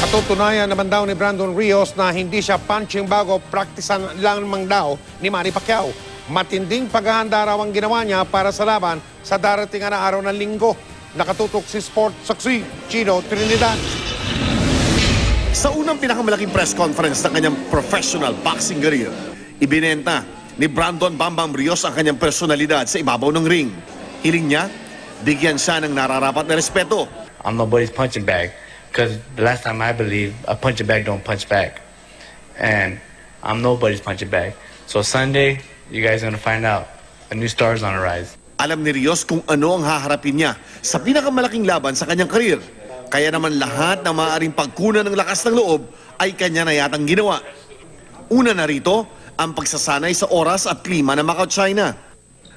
Patutunayan naman daw ni Brandon Rios na hindi siya punching bago, praktisan lang naman daw ni Manny Pacquiao. Matinding paghahanda raw ang ginawa niya para sa laban sa darating na araw ng linggo. Nakatutok si Sport Saksi, Chino Trinidad. Sa unang pinakamalaking press conference ng kanyang professional boxing career, ibinenta ni Brandon Bambam Rios ang kanyang personalidad sa ibabaw ng ring. Hiling niya, bigyan siya ng nararapat na respeto. I'm nobody's punching bag. Because the last time I believe, a punching bag don't punch back. And I'm nobody's punching bag. So Sunday, you guys are going to find out. A new star is on the rise. Alam ni Rios kung ano ang haharapin niya sa pinakamalaking laban sa kanyang karir. Kaya naman lahat na maaaring pagkunan ng lakas ng loob ay kanya na yatang ginawa. Una na rito, ang pagsasanay sa oras at klima ng Macau, China.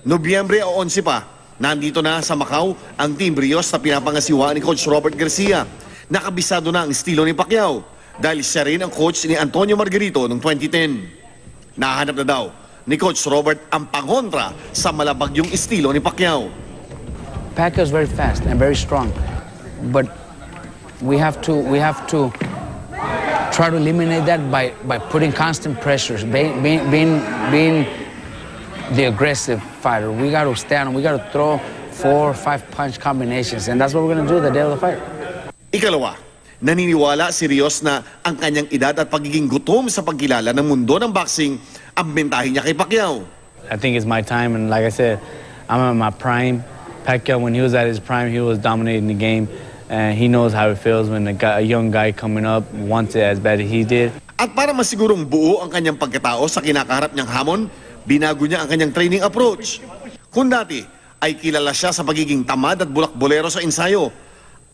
Nobyembre 11 pa, nandito na sa Macau ang Team Rios na pinapangasiwa ni Coach Robert Garcia. Nakabisado na ang estilo ni Pacquiao dahil siya rin ang coach ni Antonio Margarito noong 2010. Nahanap na daw ni Coach Robert ang pangontra sa malabagyong estilo ni Pacquiao. Pacquiao is very fast and very strong, but we have to try to eliminate that by putting constant pressures, being the aggressive fighter. We got to stand, we got to throw 4 or 5 punch combinations, and that's what we're going to do the day of the fight. Ikalawa, naniniwala si Rios na ang kanyang edad at pagiging gutom sa pagkilala ng mundo ng boxing ang bentahin niya kay Pacquiao. I think it's my time, and like I said, I'm at my prime. Pacquiao, when he was at his prime, he was dominating the game, and he knows how it feels when a young guy coming up wants it as bad as he did. At para masigurong buo ang kanyang pagkatao sa kinakaharap niyang hamon, binago niya ang kanyang training approach. Kung dati ay kilala siya sa pagiging tamad at bulak-bolero sa ensayo,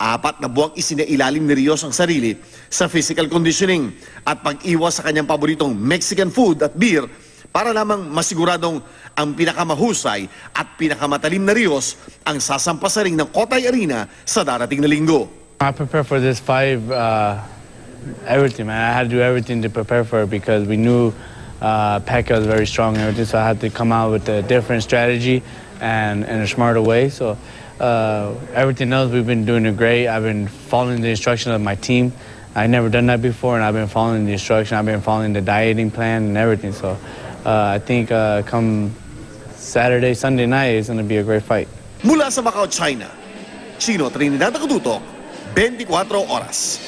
4 na buwang isinailalim ni Rios ang sarili sa physical conditioning at pag-iwas sa kanyang paboritong Mexican food at beer para lamang masiguradong ang pinakamahusay at pinakamatalim na Rios ang sasampa sa ring ng Kotay Arena sa darating na linggo. I prepare for this fight, everything, man. I had to do everything to prepare for it because we knew Pacquiao was very strong and everything, so I had to come out with a different strategy and in a smarter way. So everything else, we've been doing it great. I've been following the instruction of my team. I've never done that before, and I've been following the instruction. I've been following the dieting plan and everything. So I think come Saturday, Sunday night, it's going to be a great fight. Mula sa Macau, China, Chino Trinidad, Nakatutok, 24 oras.